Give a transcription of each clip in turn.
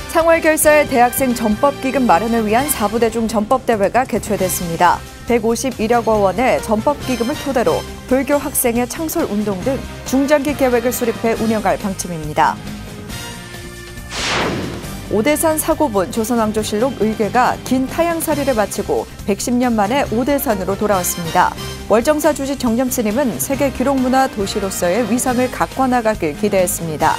상월결사의 대학생 전법기금 마련을 위한 4부대중 전법대회가 개최됐습니다. 151억 원의 전법기금을 토대로 불교 학생의 창설운동 등 중장기 계획을 수립해 운영할 방침입니다. 오대산 사고본 조선왕조실록 의궤가 긴 타향살이를 마치고 110년 만에 오대산으로 돌아왔습니다. 월정사 주지 정념스님은 세계 기록문화 도시로서의 위상을 가꿔나가길 기대했습니다.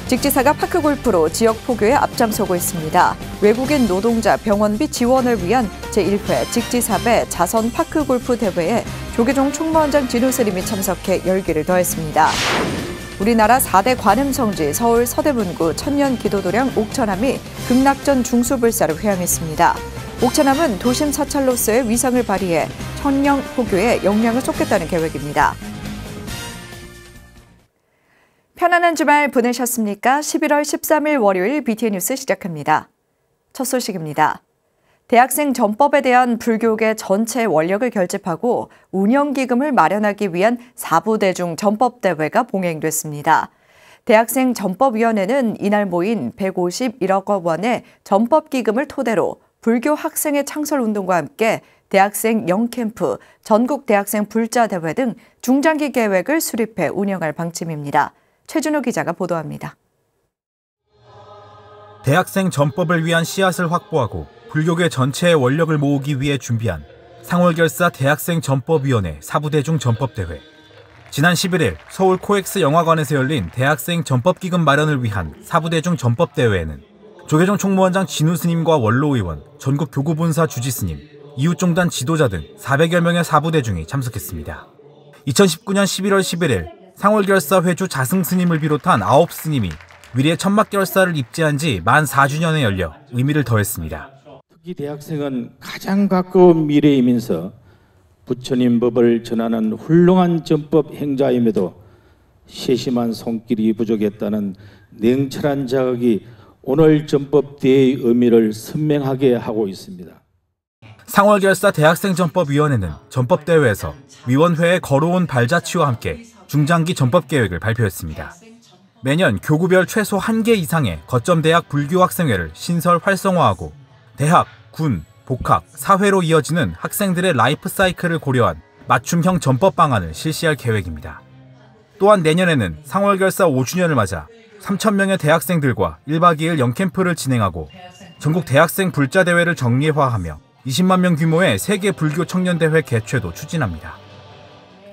직지사가 파크골프로 지역 포교에 앞장서고 있습니다. 외국인 노동자 병원비 지원을 위한 제1회 직지사배 자선 파크골프 대회에 조계종 총무원장 진우 스님이 참석해 열기를 더했습니다. 우리나라 4대 관음성지 서울 서대문구 천년기도도량 옥천암이 극락전 중수불사를 회항했습니다. 옥천암은 도심 사찰로서의 위상을 발휘해 천령 포교에 영향을 쏟겠다는 계획입니다. 편안한 주말 보내셨습니까? 11월 13일 월요일 BTN 뉴스 시작합니다. 첫 소식입니다. 대학생 전법에 대한 불교계 전체 원력을 결집하고 운영기금을 마련하기 위한 4부대중 전법대회가 봉행됐습니다. 대학생 전법위원회는 이날 모인 151억 원의 전법기금을 토대로 불교 학생의 창설운동과 함께 대학생 영캠프, 전국 대학생 불자대회 등 중장기 계획을 수립해 운영할 방침입니다. 최준호 기자가 보도합니다. 대학생 전법을 위한 씨앗을 확보하고 불교계 전체의 원력을 모으기 위해 준비한 상월결사 대학생 전법위원회 4부대중 전법대회. 지난 11일 서울 코엑스 영화관에서 열린 대학생 전법기금 마련을 위한 4부대중 전법대회에는 조계종 총무원장 진우 스님과 원로 의원, 전국 교구본사 주지 스님, 이웃종단 지도자 등 400여 명의 4부대중이 참석했습니다. 2019년 11월 11일 상월결사 회주 자승 스님을 비롯한 9스님이 위례 천막결사를 입지한 지 만 4주년에 열려 의미를 더했습니다. 특히 대학생은 가장 가까운 미래이면서 부처님 법을 전하는 훌륭한 전법 행자임에도 세심한 손길이 부족했다는 냉철한 자각이 오늘 전법대회의 의미를 선명하게 하고 있습니다. 상월결사 대학생 전법위원회는 전법대회에서 위원회에 걸어온 발자취와 함께 중장기 전법계획을 발표했습니다. 매년 교구별 최소 1개 이상의 거점대학 불교학생회를 신설 활성화하고 대학, 군, 복학, 사회로 이어지는 학생들의 라이프 사이클을 고려한 맞춤형 전법 방안을 실시할 계획입니다. 또한 내년에는 상월결사 5주년을 맞아 3,000명의 대학생들과 1박 2일 영캠프를 진행하고 전국 대학생 불자대회를 정례화하며 20만 명 규모의 세계 불교 청년대회 개최도 추진합니다.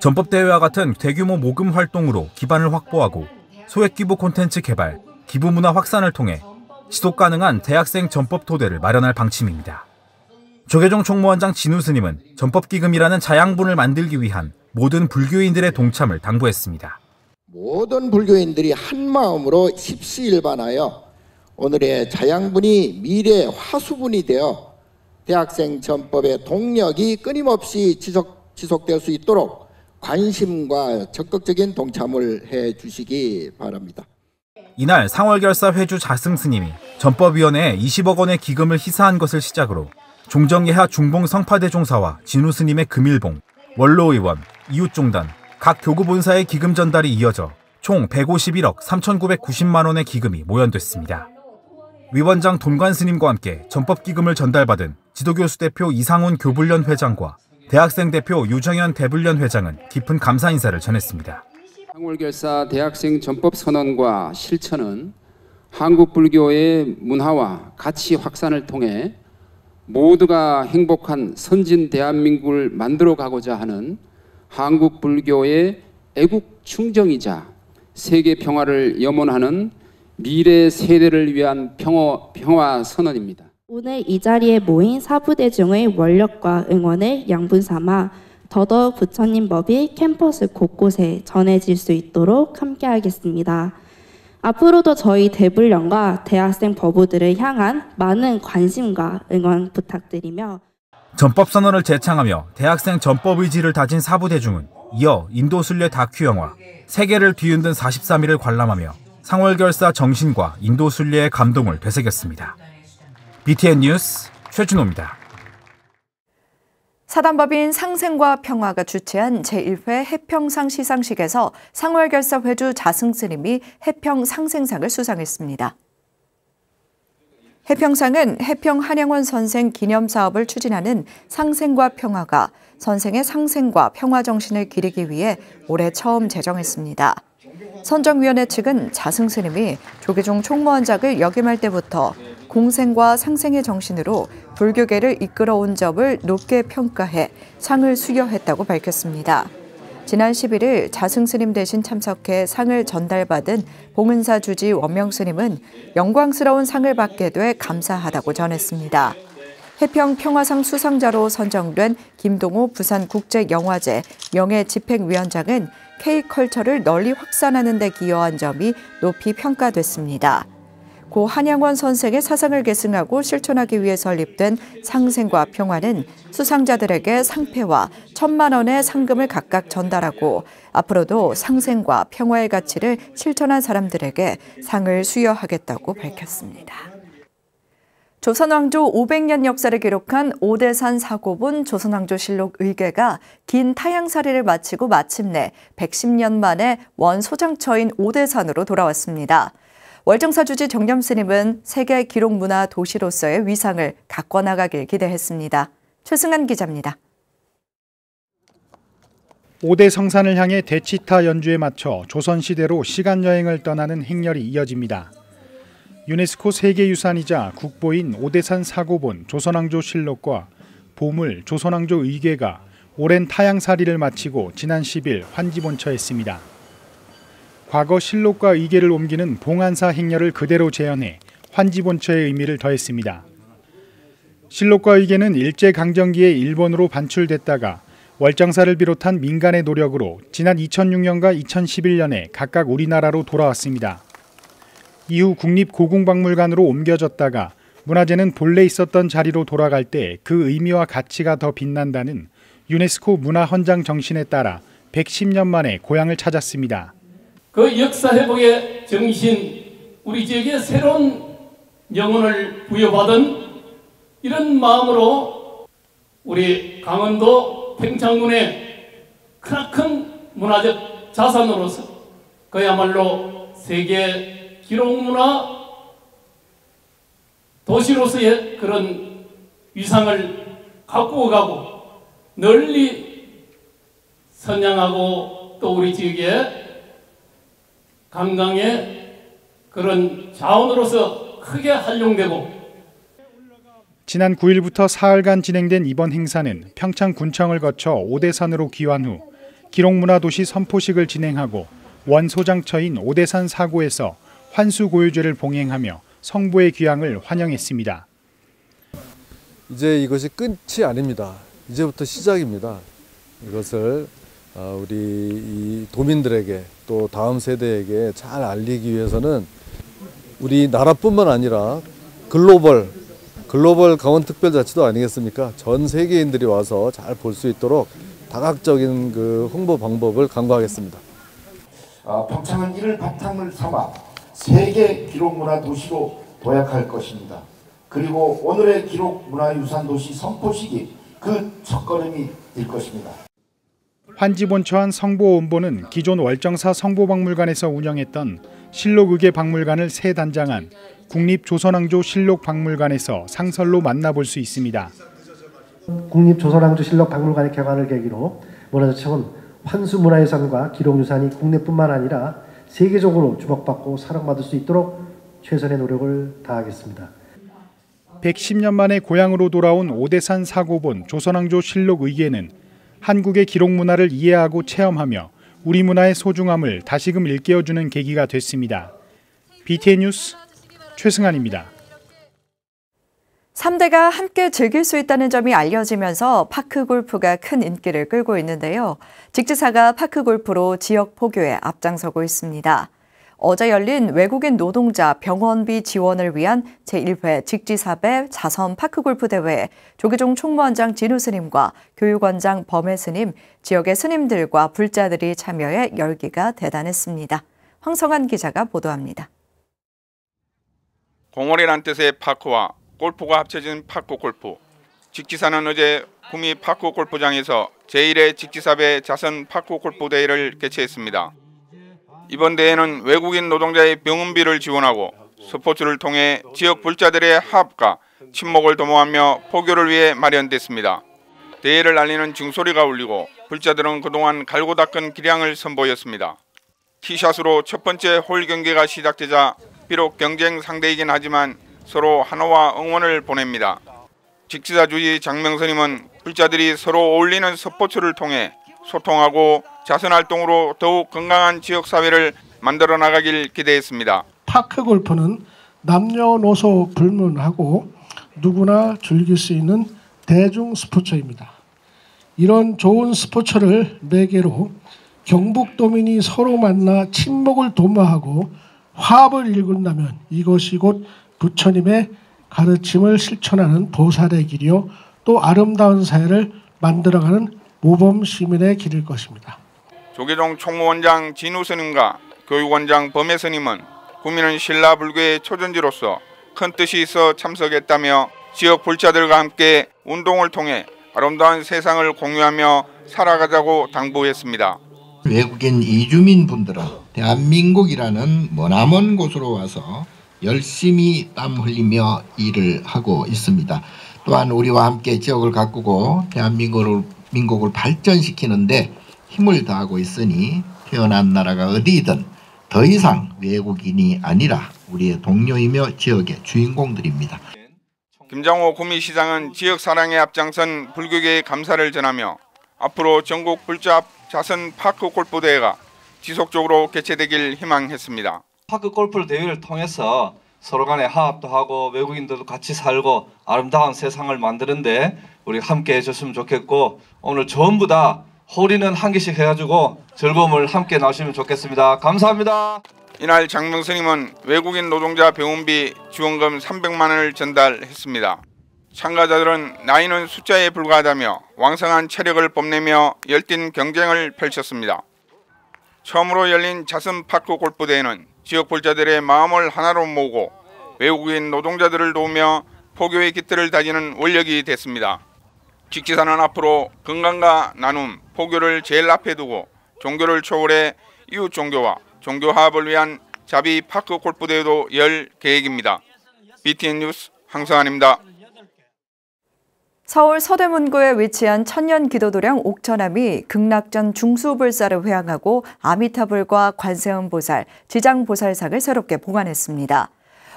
전법대회와 같은 대규모 모금 활동으로 기반을 확보하고 소액기부 콘텐츠 개발, 기부문화 확산을 통해 지속가능한 대학생 전법 토대를 마련할 방침입니다. 조계종 총무원장 진우 스님은 전법기금이라는 자양분을 만들기 위한 모든 불교인들의 동참을 당부했습니다. 모든 불교인들이 한마음으로 십시일반하여 오늘의 자양분이 미래의 화수분이 되어 대학생 전법의 동력이 끊임없이 지속될 수 있도록 관심과 적극적인 동참을 해주시기 바랍니다. 이날 상월결사 회주 자승 스님이 전법위원회에 20억 원의 기금을 희사한 것을 시작으로 종정예하 중봉 성파대종사와 진우 스님의 금일봉, 원로 의원, 이웃종단, 각 교구본사의 기금 전달이 이어져 총 151억 3,990만 원의 기금이 모연됐습니다. 위원장 돈관 스님과 함께 전법기금을 전달받은 지도교수 대표 이상훈 교불련 회장과 대학생 대표 유정현 대불련 회장은 깊은 감사 인사를 전했습니다. 상월결사 대학생 전법 선언과 실천은 한국 불교의 문화와 가치 확산을 통해 모두가 행복한 선진 대한민국을 만들어가고자 하는 한국 불교의 애국 충정이자 세계 평화를 염원하는 미래 세대를 위한 평화 선언입니다. 오늘 이 자리에 모인 4부대중의 원력과 응원을 양분 삼아 더더욱 부처님 법이 캠퍼스 곳곳에 전해질 수 있도록 함께하겠습니다. 앞으로도 저희 대불련과 대학생 법우들을 향한 많은 관심과 응원 부탁드리며 전법선언을 제창하며 대학생 전법 의지를 다진 4부대중은 이어 인도순례 다큐 영화 세계를 뒤흔든 43일을 관람하며 상월결사 정신과 인도순례의 감동을 되새겼습니다. BTN 뉴스 최준호입니다. 사단법인 상생과 평화가 주최한 제1회 해평상 시상식에서 상월결사 회주 자승 스님이 해평상생상을 수상했습니다. 해평상은 해평 한양원 선생 기념 사업을 추진하는 상생과 평화가 선생의 상생과 평화 정신을 기리기 위해 올해 처음 제정했습니다. 선정위원회 측은 자승 스님이 조계종 총무원장을 역임할 때부터 공생과 상생의 정신으로 불교계를 이끌어온 점을 높게 평가해 상을 수여했다고 밝혔습니다. 지난 11일 자승 스님 대신 참석해 상을 전달받은 봉은사 주지 원명 스님은 영광스러운 상을 받게 돼 감사하다고 전했습니다. 해평 평화상 수상자로 선정된 김동호 부산국제영화제 명예집행위원장은 K컬처를 널리 확산하는 데 기여한 점이 높이 평가됐습니다. 고 한양원 선생의 사상을 계승하고 실천하기 위해 설립된 상생과 평화는 수상자들에게 상패와 1,000만 원의 상금을 각각 전달하고 앞으로도 상생과 평화의 가치를 실천한 사람들에게 상을 수여하겠다고 밝혔습니다. 조선왕조 500년 역사를 기록한 오대산 사고본 조선왕조실록 의궤가 긴 타향살이를 마치고 마침내 110년 만에 원소장처인 오대산으로 돌아왔습니다. 월정사 주지 정념스님은 세계 기록문화 도시로서의 위상을 가꿔나가길 기대했습니다. 최승한 기자입니다. 5대 성산을 향해 대치타 연주에 맞춰 조선시대로 시간여행을 떠나는 행렬이 이어집니다. 유네스코 세계유산이자 국보인 오대산 사고본 조선왕조실록과 보물 조선왕조 의궤가 오랜 타향살이를 마치고 지난 10일 환지본처했습니다. 과거 실록과 의궤를 옮기는 봉안사 행렬을 그대로 재현해 환지본처의 의미를 더했습니다. 실록과 의궤는 일제강점기에 일본으로 반출됐다가 월정사를 비롯한 민간의 노력으로 지난 2006년과 2011년에 각각 우리나라로 돌아왔습니다. 이후 국립고궁박물관으로 옮겨졌다가 문화재는 본래 있었던 자리로 돌아갈 때 그 의미와 가치가 더 빛난다는 유네스코 문화헌장 정신에 따라 110년 만에 고향을 찾았습니다. 그 역사 회복의 정신, 우리 지역에 새로운 영혼을 부여받은 이런 마음으로 우리 강원도 평창군의 크나큰 문화적 자산으로서 그야말로 세계 기록문화 도시로서의 그런 위상을 가꾸어 가고 널리 선양하고 또 우리 지역에 관광의 그런 자원으로서 크게 활용되고 지난 9일부터 사흘간 진행된 이번 행사는 평창군청을 거쳐 오대산으로 귀환 후 기록문화도시 선포식을 진행하고 원소장처인 오대산 사고에서 환수고유제를 봉행하며 성부의 귀향을 환영했습니다. 이제 이것이 끝이 아닙니다. 이제부터 시작입니다. 이것을 우리 이 도민들에게 또 다음 세대에게 잘 알리기 위해서는 우리나라뿐만 아니라 글로벌 강원특별자치도 아니겠습니까? 전 세계인들이 와서 잘 볼 수 있도록 다각적인 그 홍보 방법을 강구하겠습니다. 평창은 이를 바탕을 삼아 세계 기록문화 도시로 도약할 것입니다. 그리고 오늘의 기록문화유산도시 선포식이 그 첫걸음이 될 것입니다. 환지본처한 성보원보는 기존 월정사 성보박물관에서 운영했던 실록의궤 박물관을 새 단장한 국립조선왕조 실록박물관에서 상설로 만나볼 수 있습니다. 국립조선왕조 실록박물관의 개관을 계기로 문화재청은 환수문화유산과 기록유산이 국내뿐만 아니라 세계적으로 주목받고 사랑받을 수 있도록 최선의 노력을 다하겠습니다. 110년 만에 고향으로 돌아온 오대산 사고본 조선왕조 실록의궤는 한국의 기록문화를 이해하고 체험하며 우리 문화의 소중함을 다시금 일깨워주는 계기가 됐습니다. BTN 뉴스 최승환입니다. 3대가 함께 즐길 수 있다는 점이 알려지면서 파크골프가 큰 인기를 끌고 있는데요. 직지사가 파크골프로 지역 포교에 앞장서고 있습니다. 어제 열린 외국인 노동자 병원비 지원을 위한 제1회 직지사배 자선 파크골프 대회에 조계종 총무원장 진우 스님과 교육원장 범혜 스님, 지역의 스님들과 불자들이 참여해 열기가 대단했습니다. 황성한 기자가 보도합니다. 공월이란 뜻의 파크와 골프가 합쳐진 파크골프. 직지사는 어제 구미 파크골프장에서 제1회 직지사배 자선 파크골프 대회를 개최했습니다. 이번 대회는 외국인 노동자의 병원비를 지원하고 스포츠를 통해 지역 불자들의 화합과 친목을 도모하며 포교를 위해 마련됐습니다. 대회를 알리는 징소리가 울리고 불자들은 그동안 갈고 닦은 기량을 선보였습니다. 티샷으로 첫 번째 홀 경기가 시작되자 비록 경쟁 상대이긴 하지만 서로 한호와 응원을 보냅니다. 직지사 주지 장명선님은 불자들이 서로 어울리는 스포츠를 통해 소통하고 자선활동으로 더욱 건강한 지역사회를 만들어 나가길 기대했습니다. 파크 골프는 남녀노소 불문하고 누구나 즐길 수 있는 대중 스포츠입니다. 이런 좋은 스포츠를 매개로 경북도민이 서로 만나 친목을 도모하고 화합을 이룬다면 이것이 곧 부처님의 가르침을 실천하는 보살의 길이요 또 아름다운 사회를 만들어가는 모범 시민의 길일 것입니다. 조계종 총무원장 진우 스님과 교육원장 범혜 스님은 구미는 신라 불교의 초전지로서 큰 뜻이 있어 참석했다며 지역 불자들과 함께 운동을 통해 아름다운 세상을 공유하며 살아가자고 당부했습니다. 외국인 이주민 분들은 대한민국이라는 머나먼 곳으로 와서 열심히 땀 흘리며 일을 하고 있습니다. 또한 우리와 함께 지역을 가꾸고 대한민국을 발전시키는데 힘을 다하고 있으니 태어난 나라가 어디이든 더 이상 외국인이 아니라 우리의 동료이며 지역의 주인공들입니다. 김장호 구미시장은 지역 사랑에 앞장선 불교계의 감사를 전하며 앞으로 전국 불자 자선 파크 골프 대회가 지속적으로 개최되길 희망했습니다. 파크 골프 대회를 통해서 서로 간에 화합도 하고 외국인들도 같이 살고 아름다운 세상을 만드는데 우리 함께 해줬으면 좋겠고 오늘 전부 다 홀인은 한 개씩 해가지고 즐거움을 함께 나누시면 좋겠습니다. 감사합니다. 이날 장명스님은 외국인 노동자 병원비 지원금 300만 원을 전달했습니다. 참가자들은 나이는 숫자에 불과하다며 왕성한 체력을 뽐내며 열띤 경쟁을 펼쳤습니다. 처음으로 열린 자선 파크 골프 대회는 지역 불자들의 마음을 하나로 모으고 외국인 노동자들을 도우며 포교의 깃들을 다지는 원력이 됐습니다. 직지사는 앞으로 건강과 나눔, 포교를 제일 앞에 두고 종교를 초월해 이웃 종교와 종교 화합을 위한 자비 파크 골프 대회도 열 계획입니다. BTN 뉴스 황성환입니다. 서울 서대문구에 위치한 천년기도도량 옥천암이 극락전 중수불사를 회항하고 아미타불과 관세음보살, 지장보살상을 새롭게 보관했습니다.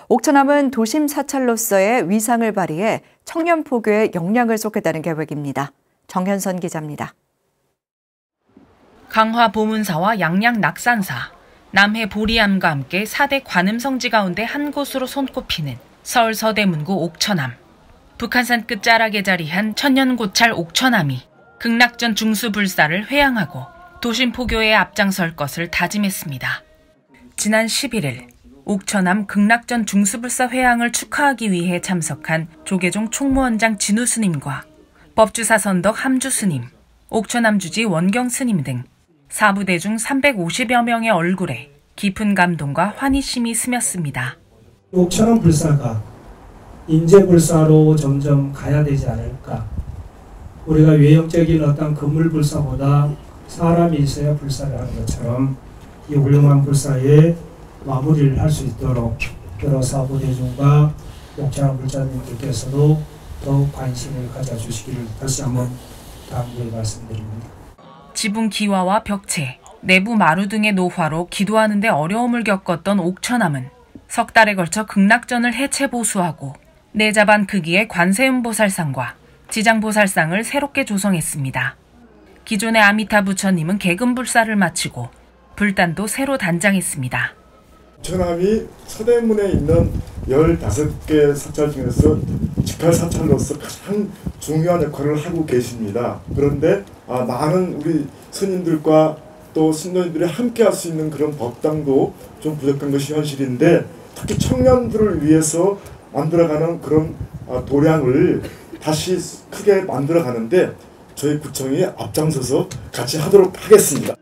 옥천암은 도심 사찰로서의 위상을 발휘해 청년포교에 영향을 쏟겠다는 계획입니다. 정현선 기자입니다. 강화 보문사와 양양 낙산사, 남해 보리암과 함께 4대 관음성지 가운데 한 곳으로 손꼽히는 서울 서대문구 옥천암. 북한산 끝자락에 자리한 천년고찰 옥천암이 극락전 중수불사를 회항하고 도심포교에 앞장설 것을 다짐했습니다. 지난 11일 옥천암 극락전 중수불사 회항을 축하하기 위해 참석한 조계종 총무원장 진우 스님과 법주사 선덕 함주 스님, 옥천암 주지 원경 스님 등 사부대중 350여 명의 얼굴에 깊은 감동과 환희심이 스몄습니다. 옥천암 불사가 인재불사로 점점 가야 되지 않을까. 우리가 외형적인 어떤 건물 불사보다 사람이 있어야 불사를 하는 것처럼 이 훌륭한 불사에 마무리를 할 수 있도록 여러 사부대중과 옥천암 불자님들께서도 더욱 관심을 가져주시기를 다시 한번 당부해 말씀드립니다. 지붕 기와와 벽체, 내부 마루 등의 노화로 기도하는 데 어려움을 겪었던 옥천암은 석 달에 걸쳐 극락전을 해체 보수하고 4자반 크기의 관세음보살상과 지장보살상을 새롭게 조성했습니다. 기존의 아미타 부처님은 개금불사를 마치고 불단도 새로 단장했습니다. 옥천암이 서대문에 있는 15개 사찰 중에서 18사찰로서 가장 중요한 역할을 하고 계십니다. 그런데 많은 우리 스님들과 또 신도님들이 함께 할 수 있는 그런 법당도 좀 부족한 것이 현실인데 특히 청년들을 위해서 만들어가는 그런 도량을 다시 크게 만들어가는데 저희 구청이 앞장서서 같이 하도록 하겠습니다.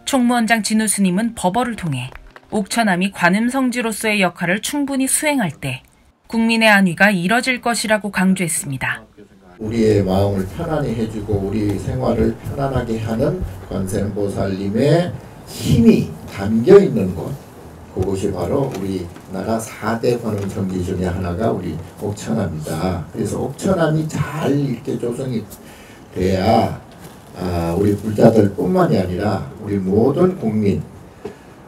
총무원장 진우 스님은 법어를 통해 옥천암이 관음성지로서의 역할을 충분히 수행할 때 국민의 안위가 이뤄질 것이라고 강조했습니다. 우리의 마음을 편안히 해주고 우리 생활을 편안하게 하는 관세음보살님의 힘이 담겨있는 곳, 그것이 바로 우리나라 4대 관음 성지 중에 하나가 우리 옥천암이다. 그래서 옥천암이 잘 이렇게 조성이 돼야 우리 불자들뿐만이 아니라 우리 모든 국민,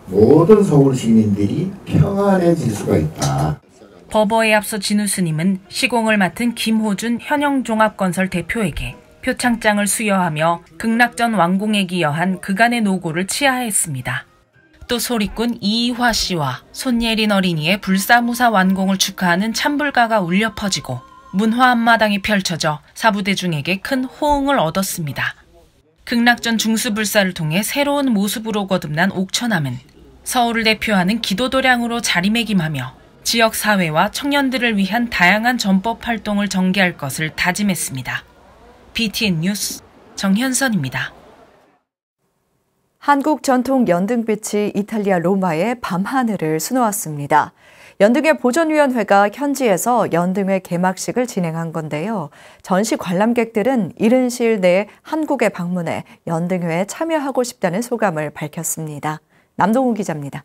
모든 서울 시민들이 평안해질 수가 있다. 법어에 앞서 진우 스님은 시공을 맡은 김호준 현영종합건설 대표에게 표창장을 수여하며 극락전 완공에 기여한 그간의 노고를 치하했습니다. 또 소리꾼 이희화 씨와 손예린 어린이의 불사무사 완공을 축하하는 찬불가가 울려 퍼지고 문화 앞마당이 펼쳐져 사부대중에게 큰 호응을 얻었습니다. 극락전 중수불사를 통해 새로운 모습으로 거듭난 옥천암은 서울을 대표하는 기도도량으로 자리매김하며 지역사회와 청년들을 위한 다양한 전법 활동을 전개할 것을 다짐했습니다. BTN 뉴스 정현선입니다. 한국 전통 연등빛이 이탈리아 로마의 밤하늘을 수놓았습니다. 연등회 보존위원회가 현지에서 연등회 개막식을 진행한 건데요. 전시 관람객들은 이른 시일 내에 한국에 방문해 연등회에 참여하고 싶다는 소감을 밝혔습니다. 남동훈 기자입니다.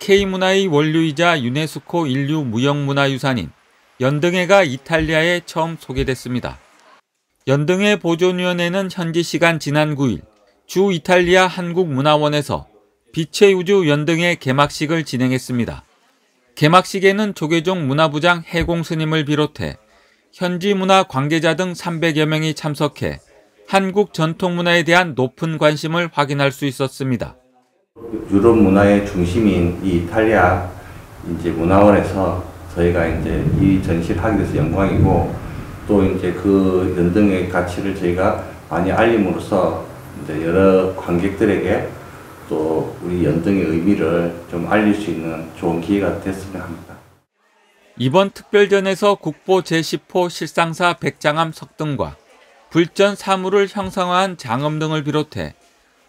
K문화의 원류이자 유네스코 인류 무형문화유산인 연등회가 이탈리아에 처음 소개됐습니다. 연등회 보존위원회는 현지 시간 지난 9일 주 이탈리아 한국문화원에서 빛의 우주 연등회 개막식을 진행했습니다. 개막식에는 조계종 문화부장 해공 스님을 비롯해 현지 문화 관계자 등 300여 명이 참석해 한국 전통문화에 대한 높은 관심을 확인할 수 있었습니다. 유럽 문화의 중심인 이 이탈리아 문화원에서 저희가 이 전시를 하게 돼서 영광이고, 또 그 연등의 가치를 저희가 많이 알림으로써 여러 관객들에게 또 우리 연등의 의미를 좀 알릴 수 있는 좋은 기회가 됐으면 합니다. 이번 특별전에서 국보 제10호 실상사 백장암 석등과 불전 사물을 형상화한 장엄 등을 비롯해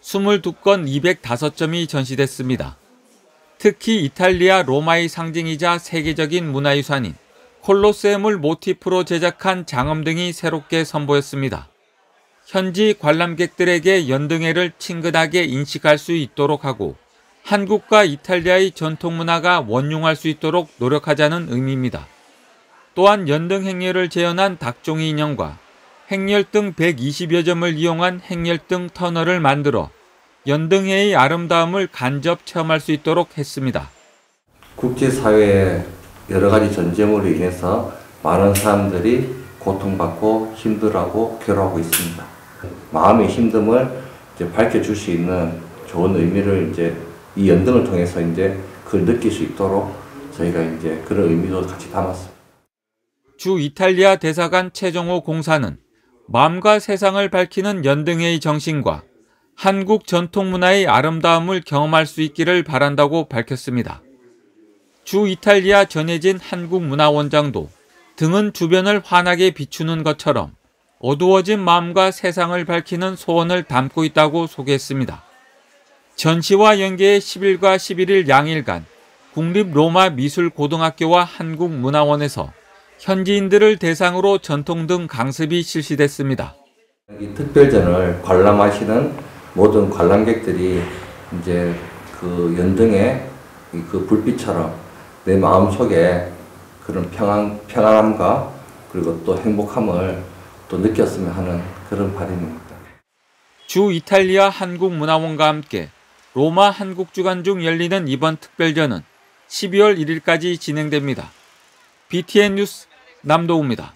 22건 205점이 전시됐습니다. 특히 이탈리아 로마의 상징이자 세계적인 문화유산인 콜로세움을 모티프로 제작한 장엄 등이 새롭게 선보였습니다. 현지 관람객들에게 연등회를 친근하게 인식할 수 있도록 하고 한국과 이탈리아의 전통문화가 원융할 수 있도록 노력하자는 의미입니다. 또한 연등 행렬을 재현한 닭종이 인형과 행렬등 120여 점을 이용한 행렬등 터널을 만들어 연등회의 아름다움을 간접 체험할 수 있도록 했습니다. 국제사회의 여러 가지 전쟁으로 인해서 많은 사람들이 고통받고 힘들어하고 괴로워하고 있습니다. 마음의 힘듦을 밝혀줄 수 있는 좋은 의미를 이 연등을 통해서 그걸 느낄 수 있도록 저희가 그런 의미도 같이 담았습니다. 주 이탈리아 대사관 최종호 공사는 마음과 세상을 밝히는 연등회의 정신과 한국 전통문화의 아름다움을 경험할 수 있기를 바란다고 밝혔습니다. 주 이탈리아 전혜진 한국문화원장도 등은 주변을 환하게 비추는 것처럼 어두워진 마음과 세상을 밝히는 소원을 담고 있다고 소개했습니다. 전시와 연계해 10일과 11일 양일간 국립로마미술고등학교와 한국문화원에서 현지인들을 대상으로 전통 등 강습이 실시됐습니다. 이 특별전을 관람하시는 모든 관람객들이 그 연등의 그 불빛처럼 내 마음속에 그런 평안함과 그리고 또 행복함을 또 느꼈으면 하는 그런 바람입니다. 주 이탈리아 한국문화원과 함께 로마 한국주간 중 열리는 이번 특별전은 12월 1일까지 진행됩니다. BTN 뉴스 남도우입니다.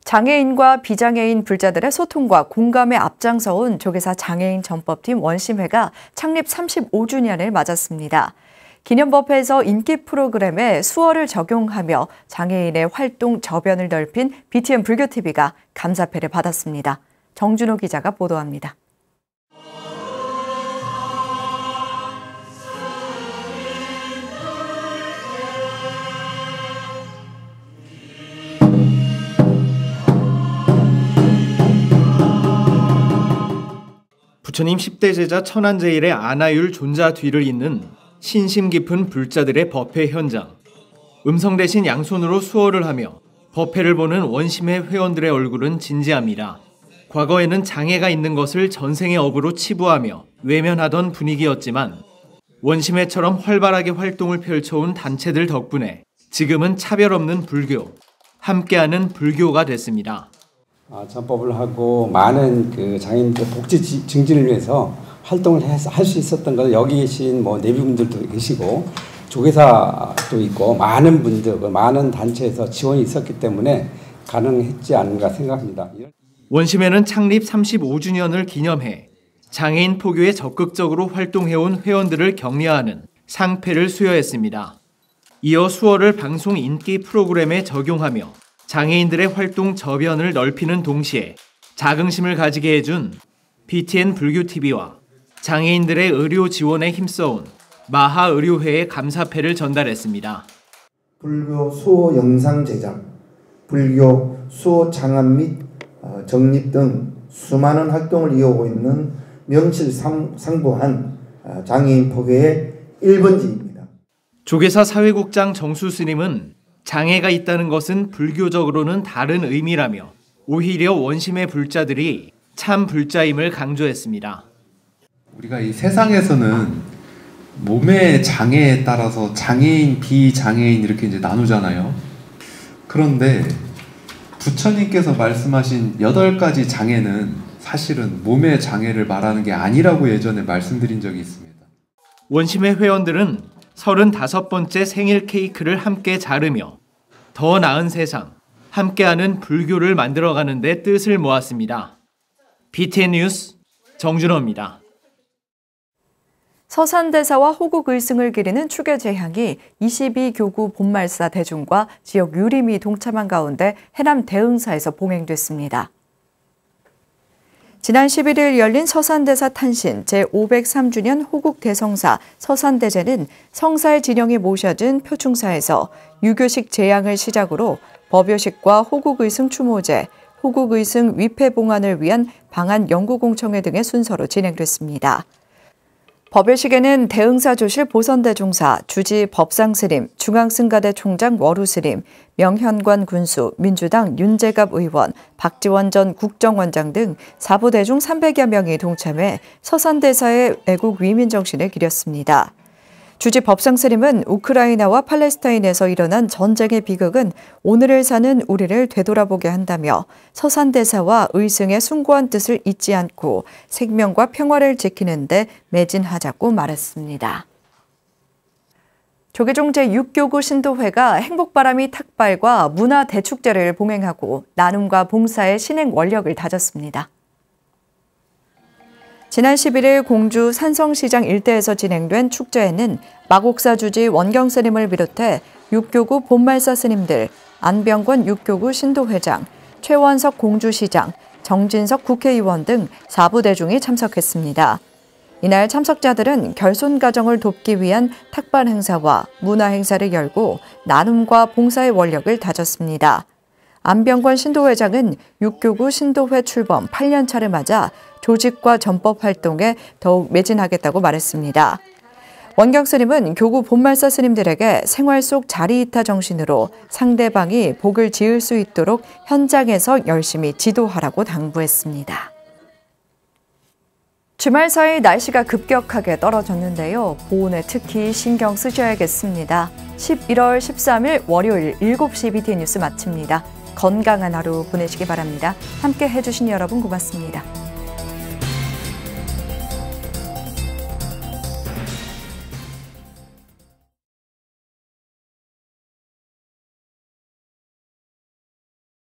장애인과 비장애인 불자들의 소통과 공감에 앞장서온 조계사 장애인 전법팀 원심회가 창립 35주년을 맞았습니다. 기념법회에서 인기 프로그램에 수어를 적용하며 장애인의 활동 저변을 넓힌 BTN 불교TV가 감사패를 받았습니다. 정준호 기자가 보도합니다. 부처님 10대 제자 천안제일의 안하율 존자 뒤를 잇는 신심 깊은 불자들의 법회 현장. 음성 대신 양손으로 수어를 하며 법회를 보는 원심회 회원들의 얼굴은 진지합니다. 과거에는 장애가 있는 것을 전생의 업으로 치부하며 외면하던 분위기였지만 원심회처럼 활발하게 활동을 펼쳐온 단체들 덕분에 지금은 차별 없는 불교, 함께하는 불교가 됐습니다. 전법을 하고 많은 그 장애인들 복지 증진을 위해서 활동을 할 수 있었던 것은 여기 계신 내비분들도 계시고 조계사도 있고 많은 분들, 많은 단체에서 지원이 있었기 때문에 가능했지 않은가 생각합니다. 원심회는 창립 35주년을 기념해 장애인 포교에 적극적으로 활동해온 회원들을 격려하는 상패를 수여했습니다. 이어 수어를 방송 인기 프로그램에 적용하며 장애인들의 활동 저변을 넓히는 동시에 자긍심을 가지게 해준 BTN 불교TV와 장애인들의 의료 지원에 힘써온 마하의료회의 감사패를 전달했습니다. 불교 수어 영상 제작, 불교 수어 창업 및 정립 등 수많은 활동을 이어오고 있는 명실상부한 장애인 포교의 1번지입니다. 조계사 사회국장 정수 스님은 장애가 있다는 것은 불교적으로는 다른 의미라며 오히려 원심의 불자들이 참 불자임을 강조했습니다. 우리가 이 세상에서는 몸의 장애에 따라서 장애인, 비장애인 이렇게 이제 나누잖아요. 그런데 부처님께서 말씀하신 8가지 장애는 사실은 몸의 장애를 말하는 게 아니라고 예전에 말씀드린 적이 있습니다. 원심회 회원들은 35번째 생일 케이크를 함께 자르며 더 나은 세상, 함께하는 불교를 만들어가는 데 뜻을 모았습니다. BTN 뉴스 정준호입니다. 서산대사와 호국의승을 기리는 추계 제향이 22교구 본말사 대중과 지역 유림이 동참한 가운데 해남 대흥사에서 봉행됐습니다. 지난 11일 열린 서산대사 탄신 제503주년 호국대성사 서산대제는 성사의 진영이 모셔진 표충사에서 유교식 제향을 시작으로 법요식과 호국의승 추모제, 호국의승 위패봉안을 위한 방안 연구공청회 등의 순서로 진행됐습니다. 법요식에는 대흥사 조실 보선대종사, 주지 법상스님, 중앙승가대 총장 월우스님, 명현관 군수, 민주당 윤재갑 의원, 박지원 전 국정원장 등 사부대중 300여 명이 동참해 서산대사의 애국 위민 정신을 기렸습니다. 주지 법상스님은 우크라이나와 팔레스타인에서 일어난 전쟁의 비극은 오늘을 사는 우리를 되돌아보게 한다며 서산대사와 의승의 숭고한 뜻을 잊지 않고 생명과 평화를 지키는 데 매진하자고 말했습니다. 조계종 제6교구 신도회가 행복바람이 탁발과 문화대축제를 봉행하고 나눔과 봉사의 신행 원력을 다졌습니다. 지난 11일 공주 산성시장 일대에서 진행된 축제에는 마곡사 주지 원경 스님을 비롯해 6교구 본말사 스님들, 안병권 6교구 신도회장, 최원석 공주시장, 정진석 국회의원 등 4부 대중이 참석했습니다. 이날 참석자들은 결손 가정을 돕기 위한 탁발 행사와 문화 행사를 열고 나눔과 봉사의 원력을 다졌습니다. 안병권 신도회장은 6교구 신도회 출범 8년차를 맞아 조직과 전법 활동에 더욱 매진하겠다고 말했습니다. 원경 스님은 교구 본말사 스님들에게 생활 속 자리이타 정신으로 상대방이 복을 지을 수 있도록 현장에서 열심히 지도하라고 당부했습니다. 주말 사이 날씨가 급격하게 떨어졌는데요. 보온에 특히 신경 쓰셔야겠습니다. 11월 13일 월요일 7시 BTN 뉴스 마칩니다. 건강한 하루 보내시기 바랍니다. 함께 해주신 여러분 고맙습니다.